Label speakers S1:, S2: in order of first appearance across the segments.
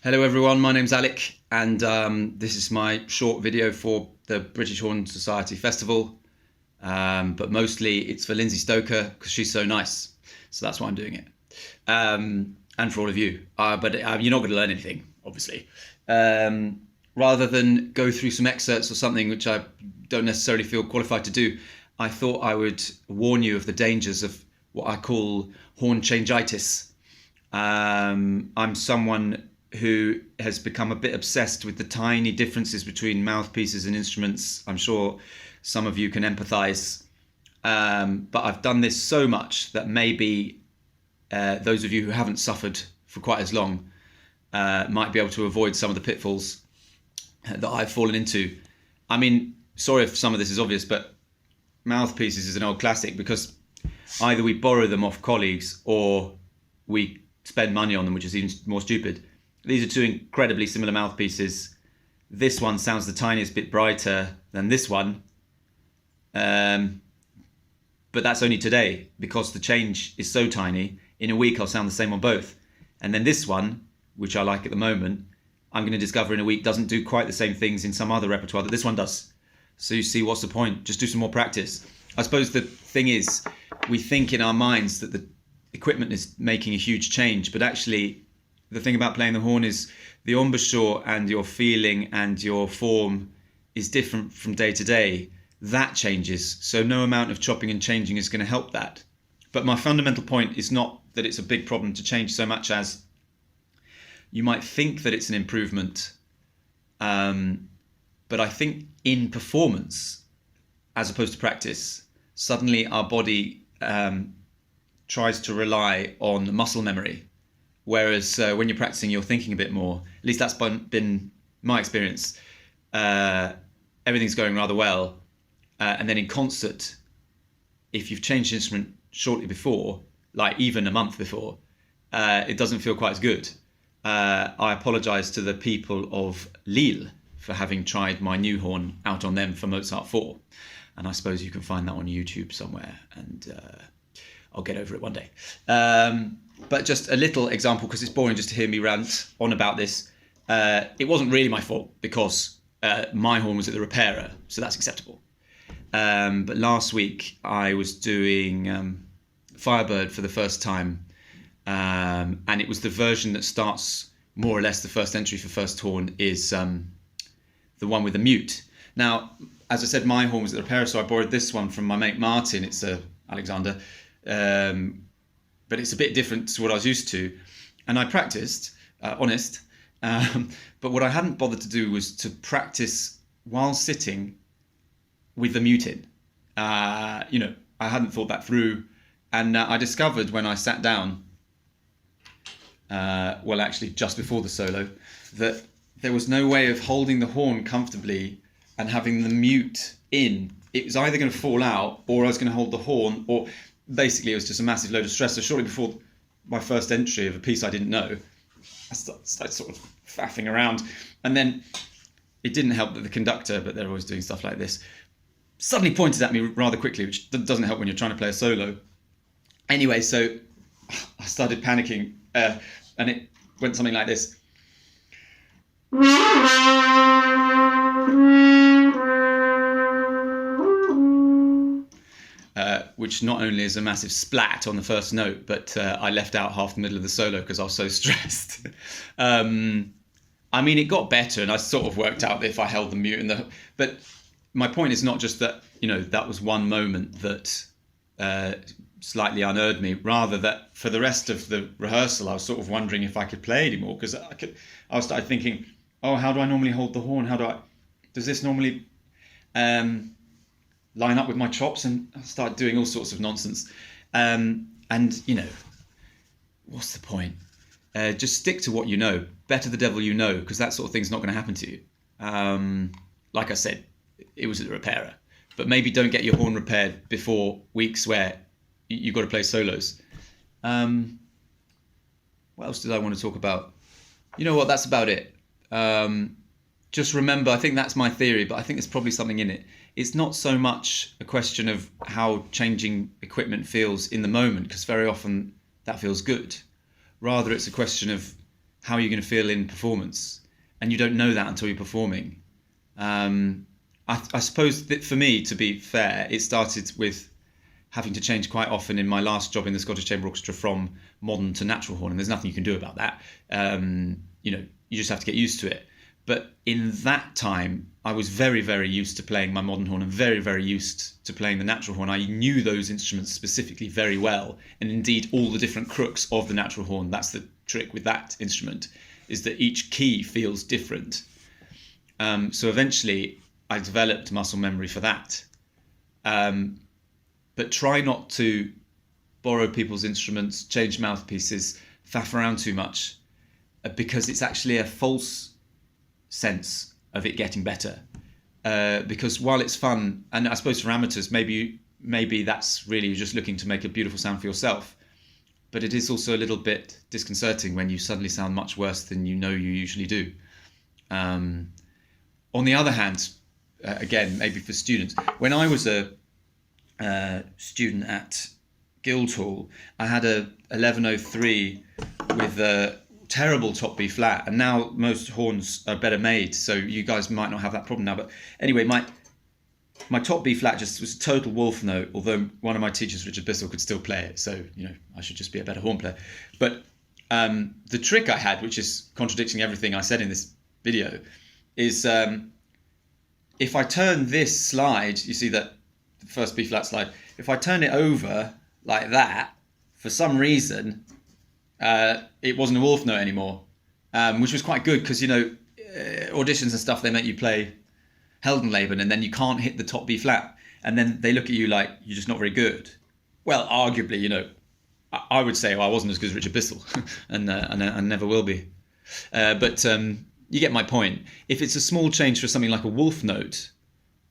S1: Hello everyone, my name's Alec and this is my short video for the British Horn Society Festival, but mostly it's for Lindsay Stoker because she's so nice, so that's why I'm doing it, and for all of you, but you're not going to learn anything, obviously. Rather than go through some excerpts or something which I don't necessarily feel qualified to do, I thought I would warn you of the dangers of what I call horn Changeitis. I'm someone who has become a bit obsessed with the tiny differences between mouthpieces and instruments. I'm sure some of you can empathise, but I've done this so much that maybe those of you who haven't suffered for quite as long might be able to avoid some of the pitfalls that I've fallen into. I mean, sorry if some of this is obvious, but mouthpieces is an old classic because either we borrow them off colleagues or we spend money on them, which is even more stupid. These are two incredibly similar mouthpieces. This one sounds the tiniest bit brighter than this one, but that's only today because the change is so tiny. In a week I'll sound the same on both, and then this one, which I like at the moment, I'm going to discover in a week doesn't do quite the same things in some other repertoire that this one does. So you see, what's the point? Just do some more practice. I suppose the thing is, we think in our minds that the equipment is making a huge change, but actually the thing about playing the horn is the embouchure and your feeling and your form is different from day to day. That changes, so no amount of chopping and changing is going to help that. But my fundamental point is not that it's a big problem to change so much as you might think that it's an improvement, but I think in performance, as opposed to practice, suddenly our body tries to rely on muscle memory. Whereas when you're practicing, you're thinking a bit more. At least that's been my experience. Everything's going rather well. And then in concert, if you've changed instrument shortly before, like even a month before, it doesn't feel quite as good. I apologise to the people of Lille for having tried my new horn out on them for Mozart 4. And I suppose you can find that on YouTube somewhere, and I'll get over it one day. But just a little example, because it's boring just to hear me rant on about this. It wasn't really my fault because my horn was at the repairer, so that's acceptable. But last week I was doing Firebird for the first time, and it was the version that starts more or less the first entry for first horn is the one with the mute. Now, as I said, my horn was at the repairer, so I borrowed this one from my mate Martin. It's a Alexander. But it's a bit different to what I was used to, and I practiced, honest, but what I hadn't bothered to do was to practice while sitting with the mute in. I hadn't thought that through, and I discovered when I sat down, actually just before the solo, that there was no way of holding the horn comfortably and having the mute in. It was either going to fall out, or I was going to hold the horn, or basically it was just a massive load of stress. So shortly before my first entry of a piece I didn't know, I started sort of faffing around, and then it didn't help that the conductor, but they're always doing stuff like this, suddenly pointed at me rather quickly, which doesn't help when you're trying to play a solo. Anyway, so I started panicking, and it went something like this. Which not only is a massive splat on the first note, but I left out half the middle of the solo because I was so stressed. I mean, it got better, and I sort of worked out that if I held the mute but my point is not just that, that was one moment that slightly unearned me, rather that for the rest of the rehearsal, I was sort of wondering if I could play anymore, because I started thinking, oh, how do I normally hold the horn? Does this normally line up with my chops? And I started doing all sorts of nonsense. And, what's the point? Just stick to what you know. Better the devil you know, because that sort of thing's not going to happen to you. Like I said, it was at the repairer. But maybe don't get your horn repaired before weeks where you've got to play solos. What else did I want to talk about? You know what, that's about it. Just remember, I think that's my theory, but I think there's probably something in it. It's not so much a question of how changing equipment feels in the moment, because very often that feels good. Rather, it's a question of how are you going to feel in performance? And you don't know that until you're performing. I suppose that for me, to be fair, it started with having to change quite often in my last job in the Scottish Chamber Orchestra from modern to natural horn, and there's nothing you can do about that. You just have to get used to it. But in that time, I was very, very used to playing my modern horn and very, very used to playing the natural horn. I knew those instruments specifically very well, and indeed all the different crooks of the natural horn. That's the trick with that instrument, is that each key feels different. So eventually I developed muscle memory for that. But try not to borrow people's instruments, change mouthpieces, faff around too much, because it's actually a false sense of it getting better. Because while it's fun, and I suppose for amateurs, maybe that's really just looking to make a beautiful sound for yourself, but it is also a little bit disconcerting when you suddenly sound much worse than you know you usually do. On the other hand, again, maybe for students, when I was a student at Guildhall, I had a 1103 with a terrible top B flat, and now most horns are better made, so you guys might not have that problem now. But anyway, my top B flat just was a total wolf note, although one of my teachers, Richard Bissell, could still play it, so I should just be a better horn player. But the trick I had, which is contradicting everything I said in this video, is if I turn this slide, you see that the first B flat slide, if I turn it over like that, for some reason, it wasn't a wolf note anymore, which was quite good because, auditions and stuff, they make you play Heldenleben and then you can't hit the top B flat. And then they look at you like you're just not very good. Well, arguably, I would say, I wasn't as good as Richard Bissell and I never will be. But you get my point. If it's a small change for something like a wolf note,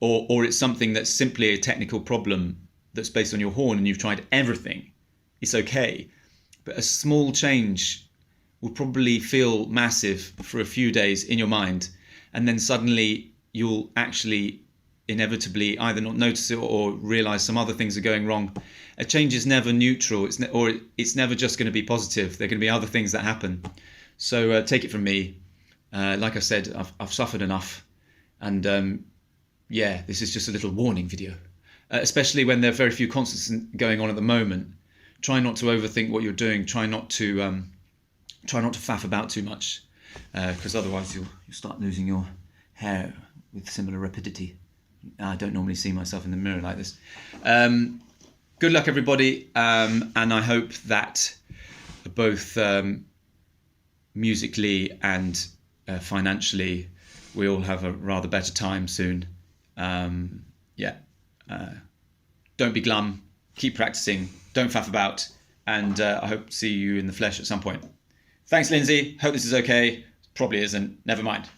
S1: or it's something that's simply a technical problem that's based on your horn and you've tried everything, it's okay. But a small change will probably feel massive for a few days in your mind, and then suddenly you'll actually inevitably either not notice it or realize some other things are going wrong. A change is never neutral, it's never just going to be positive. There are going to be other things that happen. So take it from me. Like I said, I've suffered enough, and this is just a little warning video, especially when there are very few concerts going on at the moment. Try not to overthink what you're doing. Try not to faff about too much, because otherwise you'll start losing your hair with similar rapidity. I don't normally see myself in the mirror like this. Good luck, everybody, and I hope that both musically and financially we all have a rather better time soon. Don't be glum. Keep practicing. Don't faff about, and I hope to see you in the flesh at some point. Thanks, Lindsay. Hope this is okay. Probably isn't. Never mind.